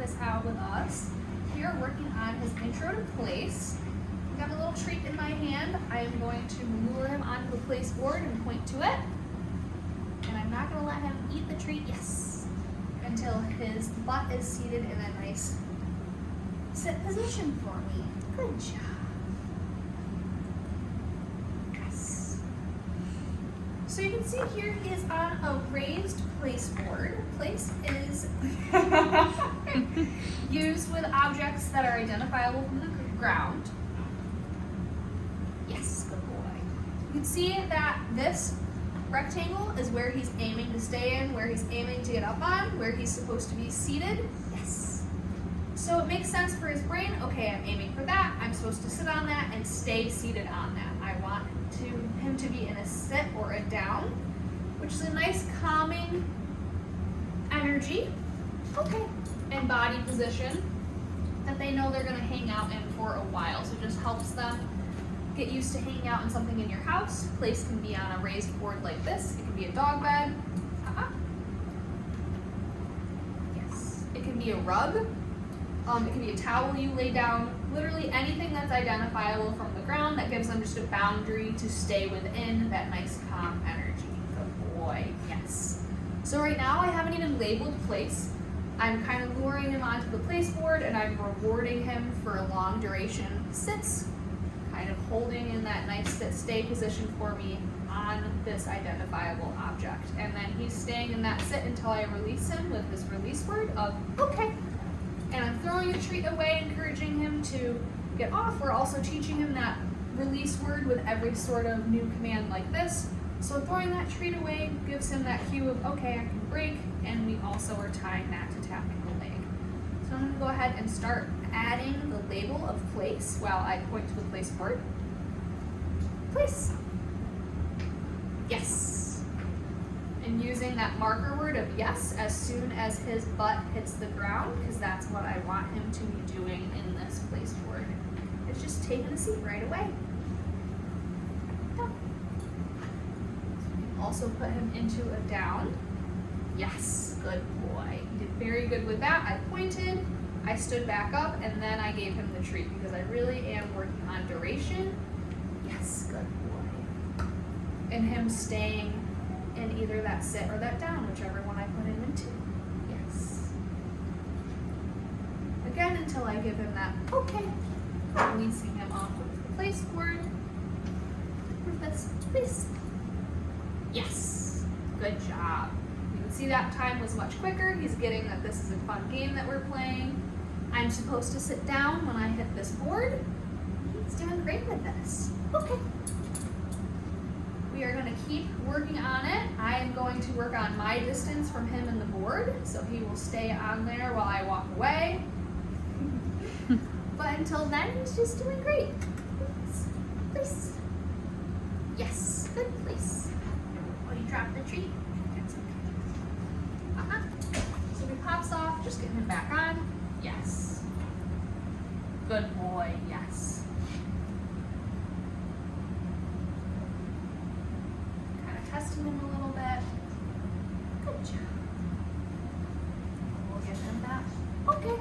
this out with us. We are working on his intro to place. I got a little treat in my hand. I am going to lure him onto the place board and point to it. And I'm not going to let him eat the treat, yes, until his butt is seated in a nice sit position for me. Good job. Yes. So you can see here he is on a raised place board. Place is used with objects that are identifiable from the ground. Yes, good boy. You can see that this rectangle is where he's aiming to stay in, where he's aiming to get up on, where he's supposed to be seated. Yes. So it makes sense for his brain, okay, I'm aiming for that, I'm supposed to sit on that and stay seated on that. I want him to be in a sit or a down, which is a nice calming energy, okay, and body position that they know they're gonna hang out in for a while. So it just helps them get used to hanging out in something in your house. Place can be on a raised board like this. It can be a dog bed. Yes. It can be a rug. It can be a towel you lay down. Literally anything that's identifiable from the ground that gives them just a boundary to stay within that nice calm energy. Good boy. Yes. So right now I haven't even labeled place. I'm kind of luring him onto the place board and I'm rewarding him for a long duration sits, kind of holding in that nice sit-stay position for me on this identifiable object. And then he's staying in that sit until I release him with this release word of okay. And I'm throwing a treat away, encouraging him to get off. We're also teaching him that release word with every sort of new command like this. So throwing that treat away gives him that cue of okay, I can break, and we also are tying that to tapping the leg. So I'm gonna go ahead and start adding the label of place while I point to the place board. Place. Yes. And using that marker word of yes as soon as his butt hits the ground, because that's what I want him to be doing in this place board. It's just taking a seat right away. Done. Also put him into a down. Yes, good boy. He did very good with that. I pointed, I stood back up, and then I gave him the treat because I really am working on duration. Yes, good boy. And him staying in either that sit or that down, whichever one I put him into. Yes. Again, until I give him that okay. Releasing him off of the place board. Rufus, please. Yes. Good job. You can see that time was much quicker. He's getting that this is a fun game that we're playing. I'm supposed to sit down when I hit this board. He's doing great with this. Okay. We are going to keep working on it. I am going to work on my distance from him and the board, so he will stay on there while I walk away. But until then, he's just doing great. Please. Yes, good place. Oh, you dropped the treat. That's okay. So he pops off, just getting him back on. Yes. Good boy, yes. Testing him a little bit. Good job. We'll give him that. Okay.